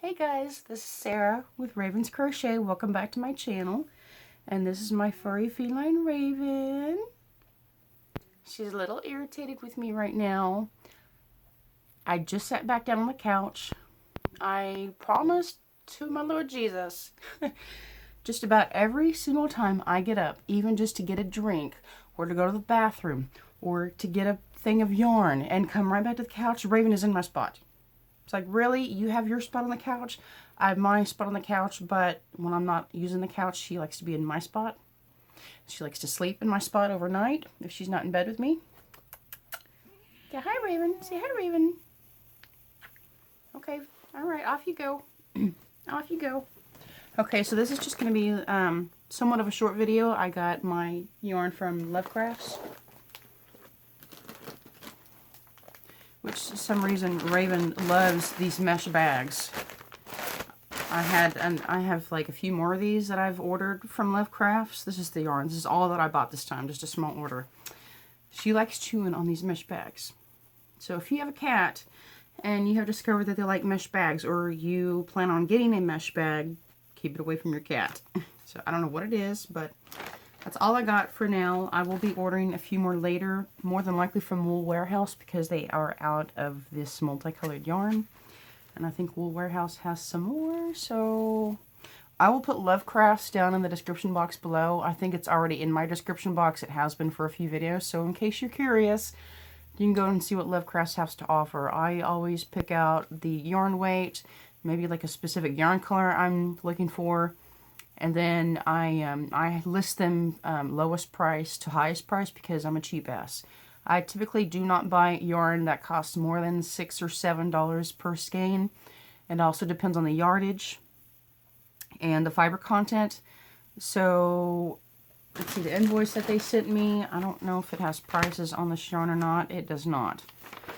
Hey guys, this is Sarah with Raven's Crochet. Welcome back to my channel. And this is my furry feline Raven. She's a little irritated with me right now. I just sat back down on the couch. I promised to my Lord Jesus, just about every single time I get up, even just to get a drink, or to go to the bathroom, or to get a thing of yarn and come right back to the couch, Raven is in my spot. It's like, really? You have your spot on the couch? I have my spot on the couch, but when I'm not using the couch, she likes to be in my spot. She likes to sleep in my spot overnight if she's not in bed with me. Yeah, hi, Raven. Say hi to Raven. Okay, all right, off you go. Off you go. Okay, so this is just going to be somewhat of a short video. I got my yarn from LoveCrafts, which for some reason Raven loves these mesh bags. I have like a few more of these that I've ordered from LoveCrafts. This is the yarn. This is all that I bought this time, just a small order. She likes chewing on these mesh bags. So if you have a cat and you have discovered that they like mesh bags, or you plan on getting a mesh bag, keep it away from your cat. So I don't know what it is, but that's all I got for now. I will be ordering a few more later, more than likely from Wool Warehouse, because they are out of this multicolored yarn. And I think Wool Warehouse has some more, so I will put LoveCrafts down in the description box below. I think it's already in my description box. It has been for a few videos, so in case you're curious, you can go and see what LoveCrafts has to offer. I always pick out the yarn weight, maybe like a specific yarn color I'm looking for, and then I list them lowest price to highest price because I'm a cheap ass. I typically do not buy yarn that costs more than $6 or $7 per skein. It also depends on the yardage and the fiber content. So let's see, the invoice that they sent me, I don't know if it has prices on this yarn or not. It does not.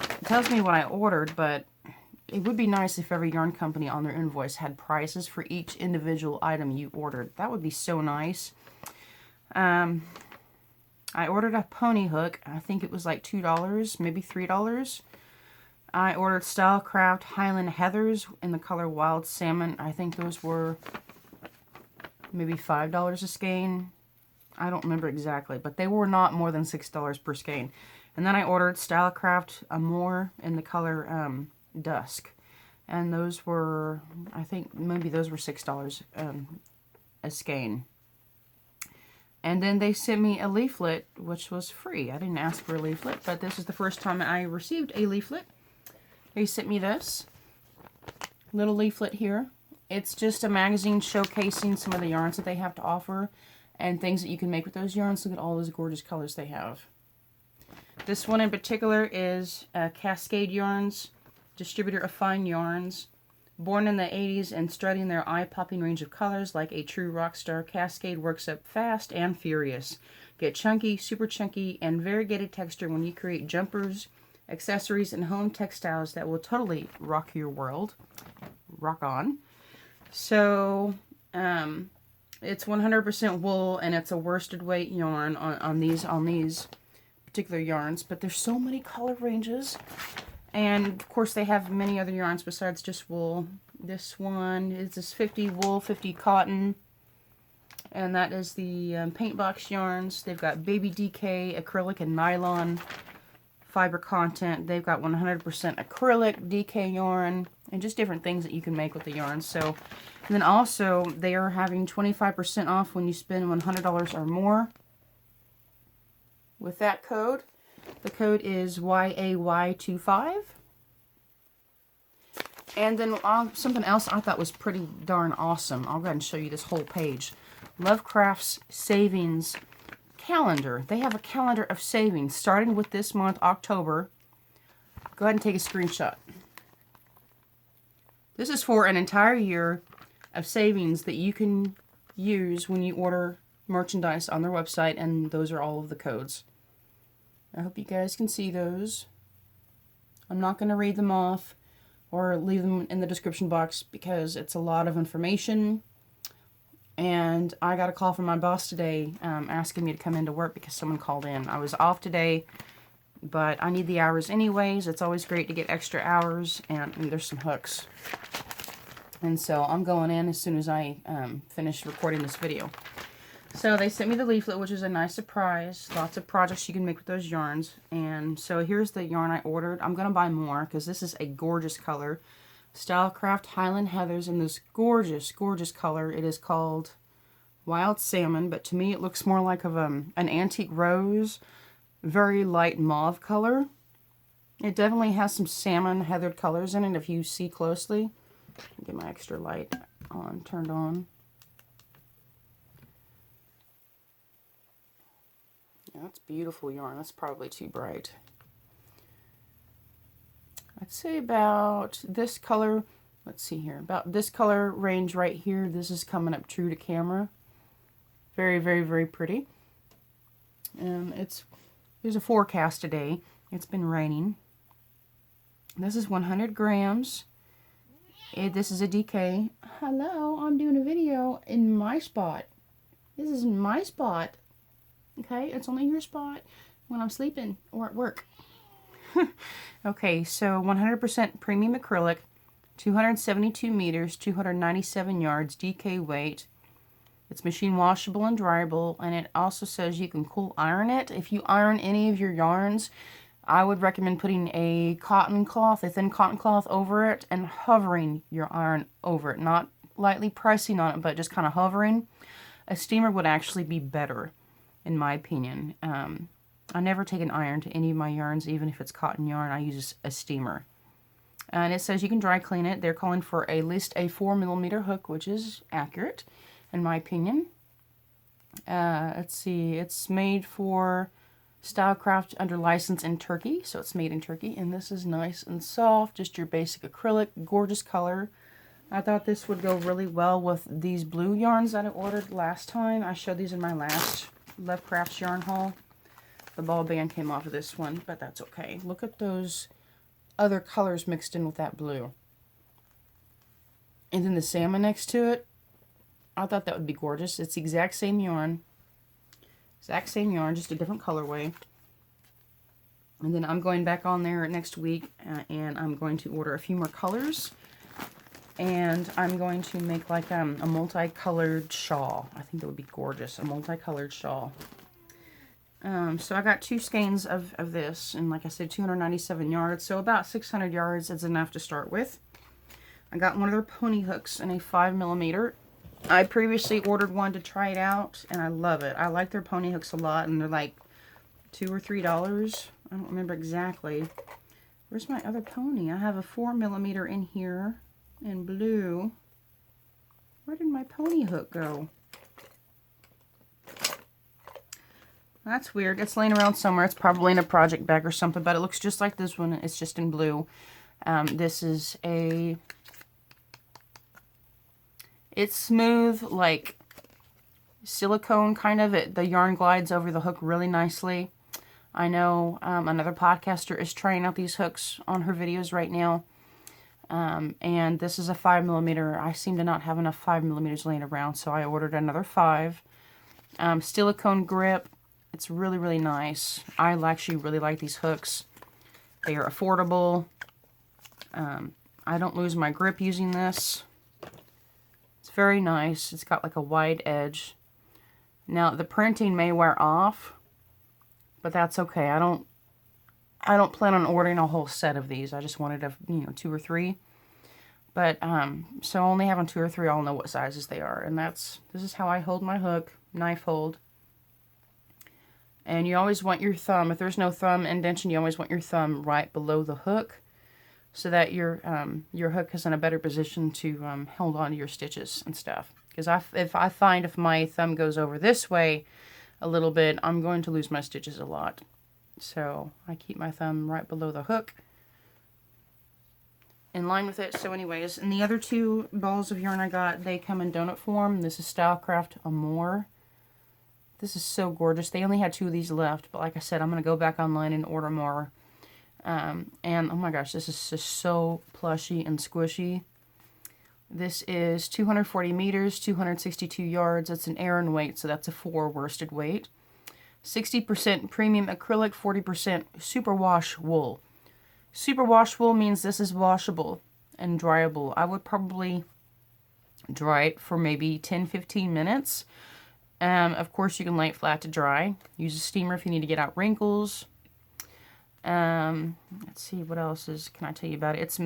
It tells me what I ordered, but it would be nice if every yarn company on their invoice had prices for each individual item you ordered. That would be so nice. I ordered a pony hook. I think it was like $2, maybe $3. I ordered Stylecraft Highland Heathers in the color Wild Salmon. I think those were maybe $5 a skein. I don't remember exactly, but they were not more than $6 per skein. And then I ordered Stylecraft Amore in the color Dusk. And those were, I think maybe those were $6 a skein. And then they sent me a leaflet, which was free. I didn't ask for a leaflet, but this is the first time I received a leaflet. They sent me this little leaflet here. It's just a magazine showcasing some of the yarns that they have to offer and things that you can make with those yarns. Look at all those gorgeous colors they have. This one in particular is Cascade Yarns, distributor of fine yarns. Born in the 80s and strutting their eye-popping range of colors like a true rock star, Cascade works up fast and furious. Get chunky, super chunky, and variegated texture when you create jumpers, accessories, and home textiles that will totally rock your world. Rock on. So, it's 100% wool, and it's a worsted weight yarn on these particular yarns. But there's so many color ranges. And, of course, they have many other yarns besides just wool. This one is this 50 wool, 50 cotton. And that is the paint box yarns. They've got baby DK, acrylic, and nylon fiber content. They've got 100% acrylic, DK yarn, and just different things that you can make with the yarns. So, and then also, they are having 25% off when you spend $100 or more with that code. The code is YAY25. And then something else I thought was pretty darn awesome. I'll go ahead and show you this whole page. LoveCrafts Savings Calendar. They have a calendar of savings starting with this month, October. Go ahead and take a screenshot. This is for an entire year of savings that you can use when you order merchandise on their website, and those are all of the codes. I hope you guys can see those. I'm not going to read them off or leave them in the description box because it's a lot of information. And I got a call from my boss today asking me to come into work because someone called in. I was off today, but I need the hours anyways. It's always great to get extra hours. And there's some hooks. And so I'm going in as soon as I finish recording this video. So they sent me the leaflet, which is a nice surprise. Lots of projects you can make with those yarns. And so here's the yarn I ordered. I'm going to buy more because this is a gorgeous color. Stylecraft Highland Heathers in this gorgeous, gorgeous color. It is called Wild Salmon, but to me it looks more like an antique rose. Very light mauve color. It definitely has some salmon heathered colors in it if you see closely. Get my extra light on, turned on. Yeah, that's beautiful yarn. That's probably too bright. I'd say about this color, let's see here, about this color range right here. This is coming up true to camera. Very, very, very pretty. And there's a forecast today. It's been raining. This is 100 grams. This is a DK. Hello, I'm doing a video in my spot. This is my spot. Okay, it's only your spot when I'm sleeping or at work. Okay, so 100% premium acrylic, 272 meters, 297 yards, DK weight. It's machine washable and dryable, and it also says you can cool iron it. If you iron any of your yarns, I would recommend putting a cotton cloth, a thin cotton cloth over it and hovering your iron over it. Not lightly pressing on it, but just kind of hovering. A steamer would actually be better, in my opinion. I never take an iron to any of my yarns, even if it's cotton yarn. I use a steamer. And it says you can dry clean it. They're calling for at least a 4mm hook, which is accurate, in my opinion. Let's see. It's made for Stylecraft under license in Turkey, so it's made in Turkey. And this is nice and soft, just your basic acrylic, gorgeous color. I thought this would go really well with these blue yarns that I ordered last time. I showed these in my last LoveCrafts yarn haul. The ball band came off of this one, but that's okay. Look at those other colors mixed in with that blue. And then the salmon next to it. I thought that would be gorgeous. It's the exact same yarn. Exact same yarn, just a different colorway. And then I'm going back on there next week, and I'm going to order a few more colors. And I'm going to make like a multicolored shawl. I think that would be gorgeous, a multicolored shawl. So I got 2 skeins of this, and like I said, 297 yards, so about 600 yards is enough to start with. I got one of their pony hooks in a 5mm. I previously ordered one to try it out, and I love it. I like their pony hooks a lot, and they're like $2 or $3. I don't remember exactly. Where's my other pony? I have a 4mm in here in blue. Where did my pony hook go? That's weird. It's laying around somewhere. It's probably in a project bag or something, but it looks just like this one. It's just in blue. This is it's smooth, like silicone kind of. The yarn glides over the hook really nicely. I know another podcaster is trying out these hooks on her videos right now. And this is a 5mm. I seem to not have enough 5mm laying around, so I ordered another 5. Silicone grip. It's really, really nice. I actually really like these hooks. They are affordable. I don't lose my grip using this. It's very nice. It's got like a wide edge. Now, the printing may wear off, but that's okay. I don't plan on ordering a whole set of these. I just wanted 2 or 3. But, so only having 2 or 3, I'll know what sizes they are. And this is how I hold my hook, knife hold. And you always want your thumb, if there's no thumb indentation, you always want your thumb right below the hook so that your hook is in a better position to hold on to your stitches and stuff. Because if I find if my thumb goes over this way a little bit, I'm going to lose my stitches a lot. So I keep my thumb right below the hook in line with it. So anyways, and the other 2 balls of yarn I got, they come in donut form. This is Stylecraft Amore. This is so gorgeous. They only had 2 of these left, but like I said, I'm going to go back online and order more. And oh my gosh, this is just so plushy and squishy. This is 240 meters, 262 yards. It's an Aran weight, so that's a 4 worsted weight. 60% premium acrylic, 40% superwash wool. Superwash wool means this is washable and dryable. I would probably Dry it for maybe 10-15 minutes. Of course, you can lay it flat to dry. Use a steamer if you need to get out wrinkles. Let's see, what else can I tell you about it? It's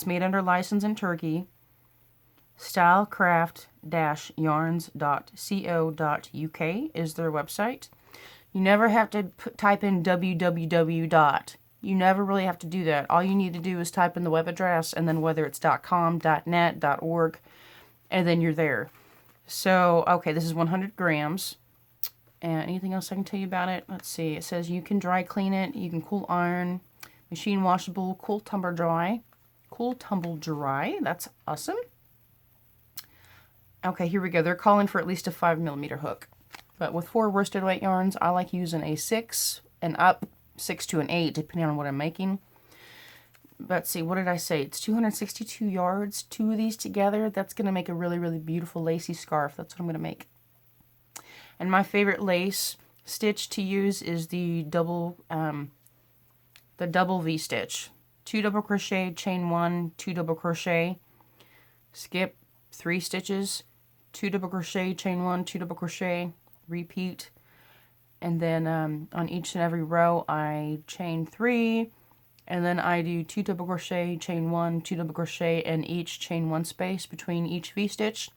made under license in Turkey. Stylecraft-yarns.co.uk is their website. You never have to type in www. You never really have to do that. All you need to do is type in the web address, and then whether it's .com, .net, .org, and then you're there. So, okay, this is 100 grams. And anything else I can tell you about it? Let's see. It says you can dry clean it. You can cool iron, machine washable, cool tumble dry. Cool tumble dry. That's awesome. Okay, here we go. They're calling for at least a 5mm hook. But with 4 worsted weight yarns, I like using a 6 and up, 6 to an 8, depending on what I'm making. Let's see, what did I say? It's 262 yards. 2 of these together, that's going to make a really, really beautiful lacy scarf. That's what I'm going to make. And my favorite lace stitch to use is the double V-stitch. 2 double crochet, chain 1, 2 double crochet, skip 3 stitches, 2 double crochet, chain 1, 2 double crochet, repeat. And then on each and every row, I chain 3, and then I do 2 double crochet, chain 1, 2 double crochet, and each chain 1 space between each V-stitch.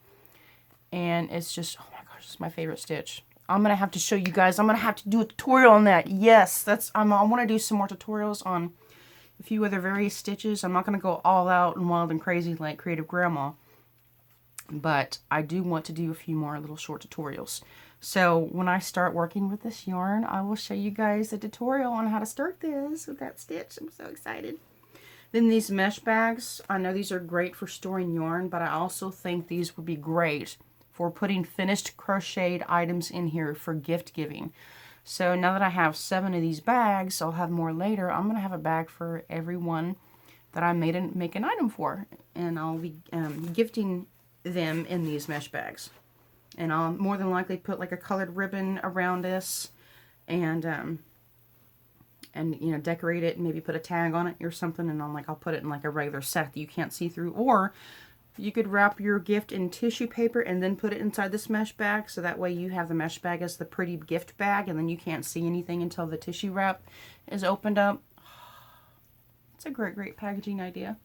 And it's just, oh my gosh, it's my favorite stitch. I'm going to have to show you guys. I'm going to have to do a tutorial on that. Yes, I want to do some more tutorials on a few other various stitches. I'm not going to go all out and wild and crazy like Creative Grandma. But I do want to do a few more little short tutorials. So when I start working with this yarn, I will show you guys a tutorial on how to start this with that stitch. I'm so excited. Then these mesh bags. I know these are great for storing yarn, but I also think these would be great for putting finished crocheted items in here for gift giving. So now that I have 7 of these bags, I'll have more later. I'm going to have a bag for everyone that I make an item for. And I'll be gifting them in these mesh bags. And I'll more than likely put like a colored ribbon around this and you know, decorate it and maybe put a tag on it or something, and I'll put it in like a regular set that you can't see through. Or you could wrap your gift in tissue paper and then put it inside this mesh bag, so that way you have the mesh bag as the pretty gift bag, and then you can't see anything until the tissue wrap is opened up. It's a great packaging idea.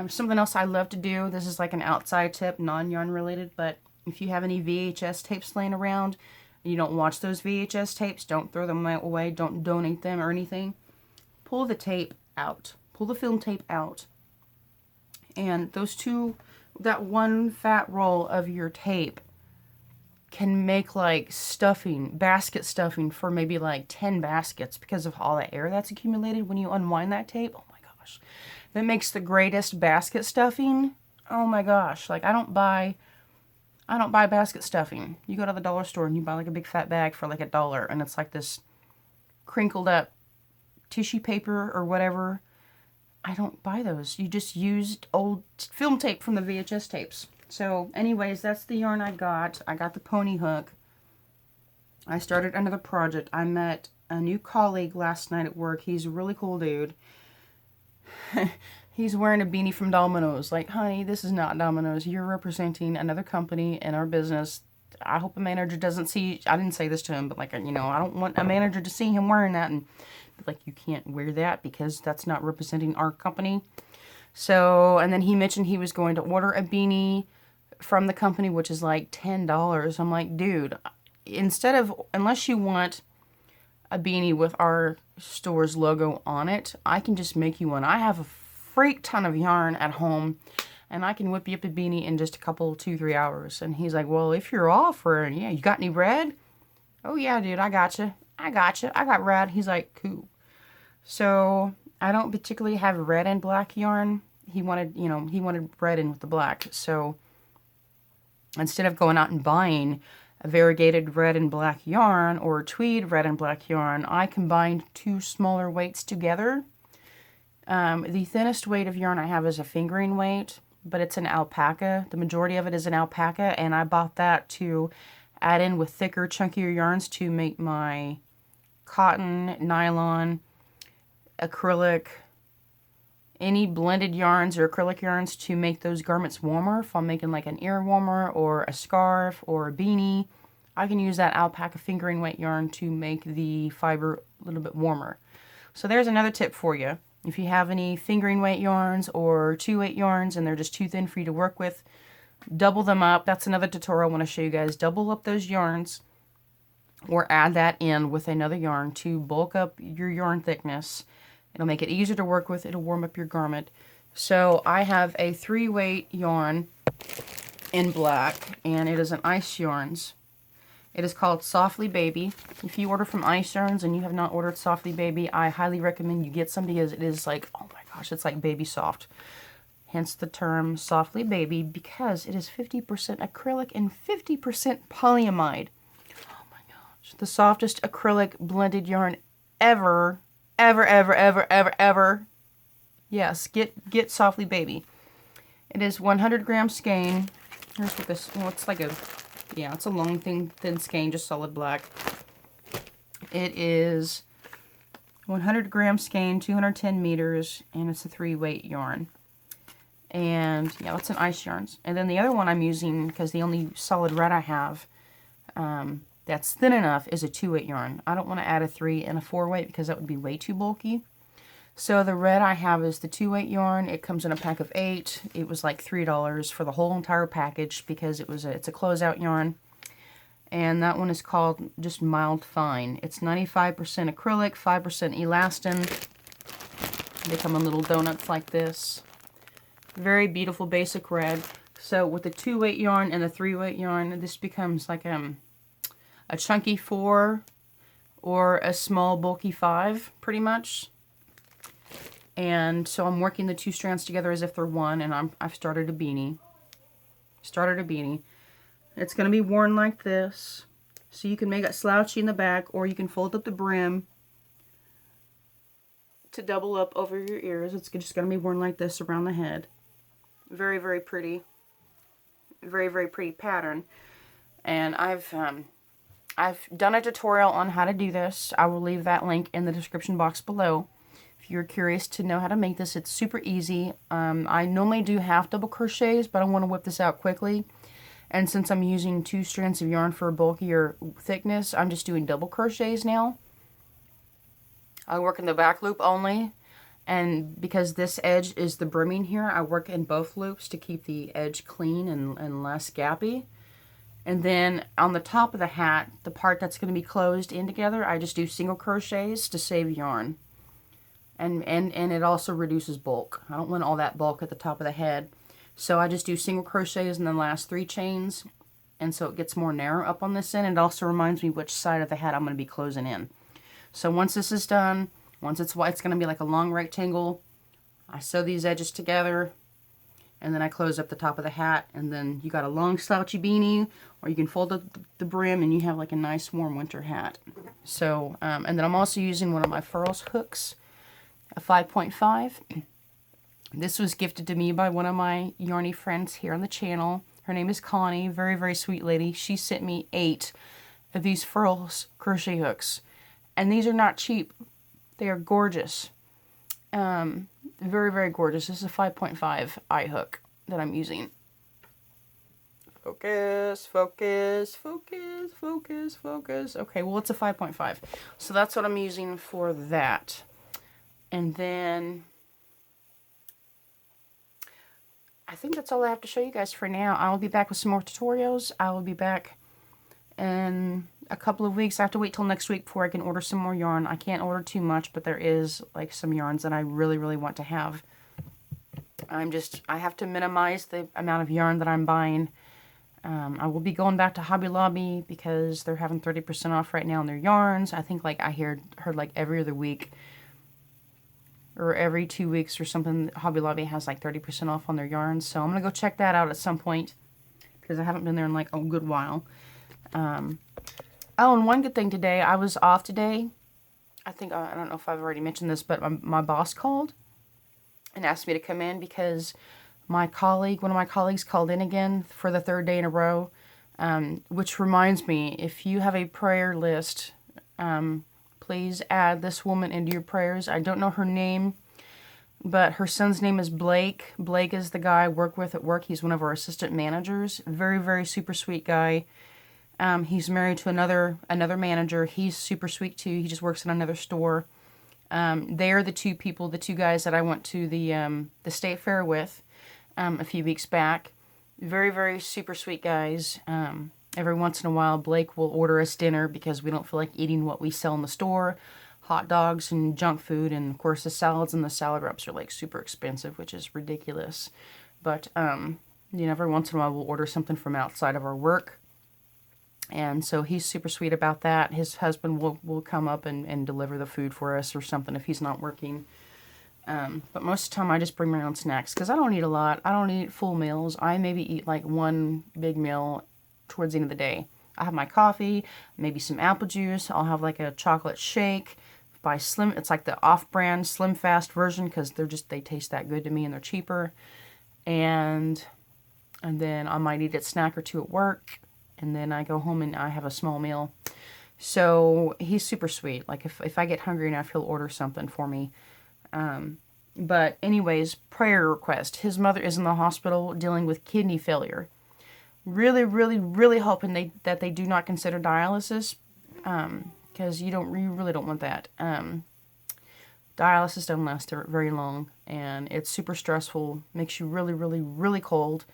Something else I love to do, this is like an outside tip, non-yarn related, but if you have any VHS tapes laying around and you don't watch those VHS tapes, don't throw them away, don't donate them or anything. Pull the tape out. Pull the film tape out. And that one fat roll of your tape can make like stuffing, basket stuffing for maybe like 10 baskets because of all the air that's accumulated when you unwind that tape. Oh my gosh. That makes the greatest basket stuffing. Oh my gosh. Like I don't buy basket stuffing. You go to the dollar store and you buy like a big fat bag for like $1, and it's like this crinkled up tissue paper or whatever. I don't buy those. You just used old film tape from the VHS tapes. So anyways, that's the yarn I got. I got the pony hook. I started another project. I met a new colleague last night at work. He's a really cool dude. He's wearing a beanie from Domino's. Like, honey, this is not Domino's. You're representing another company in our business. I hope a manager doesn't see... I didn't say this to him, but like, you know, I don't want a manager to see him wearing that and be like, you can't wear that because that's not representing our company. So, and then he mentioned he was going to order a beanie from the company, which is like $10. I'm like, dude, unless you want a beanie with our store's logo on it, I can just make you one. I have a freak ton of yarn at home, and I can whip you up a beanie in just a couple, 2-3 hours. And he's like, well, if you're offering, yeah, you got any red? Oh yeah, dude, I got red. He's like, cool. So I don't particularly have red and black yarn. He wanted red in with the black. So instead of going out and buying a variegated red and black yarn or tweed red and black yarn, I combined 2 smaller weights together. The thinnest weight of yarn I have is a fingering weight, but it's an alpaca. The majority of it is an alpaca, and I bought that to add in with thicker, chunkier yarns to make my cotton, nylon, acrylic, any blended yarns or acrylic yarns to make those garments warmer. If I'm making like an ear warmer or a scarf or a beanie, I can use that alpaca fingering weight yarn to make the fiber a little bit warmer. So there's another tip for you. If you have any fingering weight yarns or 2/8 yarns and they're just too thin for you to work with, double them up. That's another tutorial I want to show you guys. Double up those yarns or add that in with another yarn to bulk up your yarn thickness. It'll make it easier to work with. It'll warm up your garment. So I have a 3/weight yarn in black, and it is an Ice Yarns. It is called Softly Baby. If you order from Ice Yarns and you have not ordered Softly Baby, I highly recommend you get some because it is like, oh my gosh, it's like baby soft. Hence the term Softly Baby, because it is 50% acrylic and 50% polyamide. Oh my gosh. The softest acrylic blended yarn ever. Ever. Yes, get Softly Baby. It is 100 gram skein. Here's what this, well, it's like a, yeah, it's a long thin skein, just solid black. It is 100 gram skein, 210 meters, and it's a 3/weight yarn. And yeah, that's an Ice Yarns. And then the other one I'm using, because the only solid red I have that's thin enough, is a 2/8 yarn. I don't want to add a 3 and a 4/weight because that would be way too bulky. So the red I have is the 2/8 yarn. It comes in a pack of 8. It was like $3 for the whole entire package because it's a closeout yarn. And that one is called just Mild Fine. It's 95% acrylic, 5% elastin. They come in little donuts like this. Very beautiful basic red. So with the 2/8 yarn and the 3/weight yarn, this becomes like a chunky 4 or a small bulky 5, pretty much. And so I'm working the two strands together as if they're one, and I've started a beanie. It's going to be worn like this. So you can make it slouchy in the back, or you can fold up the brim to double up over your ears. It's just going to be worn like this around the head. Very, very pretty. Very, very pretty pattern. And I've done a tutorial on how to do this. I will leave that link in the description box below. If you're curious to know how to make this, it's super easy. I normally do half double crochets, but I want to whip this out quickly. And since I'm using 2 strands of yarn for a bulkier thickness, I'm just doing double crochets now. I work in the back loop only. And because this edge is the brimming here, I work in both loops to keep the edge clean and less gappy. And then on the top of the hat, the part that's going to be closed in together, I just do single crochets to save yarn. And it also reduces bulk. I don't want all that bulk at the top of the head. So I just do single crochets in the last 3 chains. And so it gets more narrow up on this end. It also reminds me which side of the hat I'm going to be closing in. So once this is done, once it's white, it's going to be like a long rectangle. I sew these edges together. And then I close up the top of the hat. And then you got a long slouchy beanie. Or you can fold up the brim and you have like a nice warm winter hat. So, and then I'm also using one of my furls hooks. A 5.5. This was gifted to me by one of my yarny friends here on the channel. Her name is Connie. Very, very sweet lady. She sent me 8 of these furls crochet hooks. And these are not cheap. They are gorgeous. Very, very gorgeous. This is a 5.5 eye hook that I'm using. Focus, focus, focus, focus, focus. Okay, well, it's a 5.5. So that's what I'm using for that. And then I think that's all I have to show you guys for now. I will be back with some more tutorials. I will be back in a couple of weeks. I have to wait till next week before I can order some more yarn. I can't order too much, but there is like some yarns that I really, really want to have. I have to minimize the amount of yarn that I'm buying. I will be going back to Hobby Lobby because they're having 30% off right now on their yarns. I think like I heard like every other week or every 2 weeks or something, Hobby Lobby has like 30% off on their yarns. So I'm going to go check that out at some point because I haven't been there in like a good while. Oh, and one good thing today, I was off today. I think, I don't know if I've already mentioned this, but my boss called and asked me to come in because one of my colleagues called in again for the 3rd day in a row, which reminds me, if you have a prayer list, please add this woman into your prayers. I don't know her name, But her son's name is Blake. Blake is the guy I work with at work. He's one of our assistant managers. Very, very super sweet guy. He's married to another manager. He's super sweet too. He just works in another store. They're the two guys that I went to the state fair with a few weeks back. Very, very super sweet guys. Every once in a while, Blake will order us dinner because we don't feel like eating what we sell in the store. Hot dogs and junk food, and of course the salads and the salad wraps are like super expensive, which is ridiculous. But you know, every once in a while we'll order something from outside of our work. And so he's super sweet about that. His husband will come up and deliver the food for us or something if he's not working. But most of the time I just bring my own snacks because I don't eat a lot. I don't eat full meals. I maybe eat like one big meal towards the end of the day. I have my coffee, maybe some apple juice. I'll have like a chocolate shake by Slim. It's like the off-brand Slim Fast version because they taste that good to me and they're cheaper. And then I might eat a snack or two at work. And then I go home and I have a small meal. So he's super sweet. Like if I get hungry enough, he'll order something for me. But anyways, prayer request. His mother is in the hospital dealing with kidney failure. Really, really, really hoping that they do not consider dialysis. Because you really don't want that. Dialysis doesn't last very long. And it's super stressful. Makes you really, really, really cold.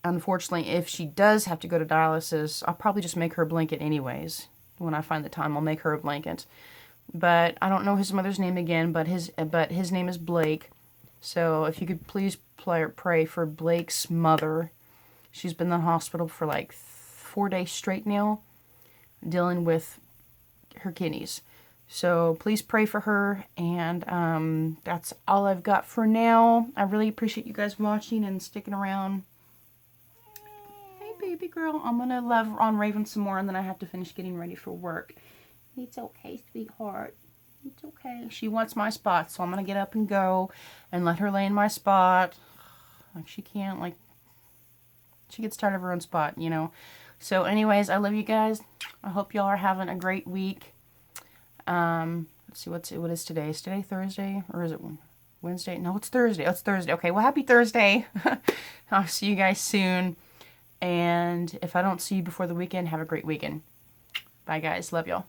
Unfortunately, if she does have to go to dialysis, I'll probably just make her a blanket anyways. When I find the time, I'll make her a blanket. But I don't know his mother's name again, but his name is Blake. So if you could please pray for Blake's mother. She's been in the hospital for like 4 days straight now, dealing with her kidneys. So please pray for her, and that's all I've got for now. I really appreciate you guys watching and sticking around. Hey, baby girl. I'm going to love on Raven some more, and then I have to finish getting ready for work. It's okay, sweetheart. It's okay. She wants my spot, so I'm going to get up and go and let her lay in my spot. Like she can't, like, she gets tired of her own spot, you know. So anyways, I love you guys. I hope y'all are having a great week. Let's see, what is today? Is today Thursday? Or is it Wednesday? No, it's Thursday. Oh, it's Thursday. Okay, well, happy Thursday. I'll see you guys soon. And if I don't see you before the weekend, have a great weekend. Bye, guys. Love y'all.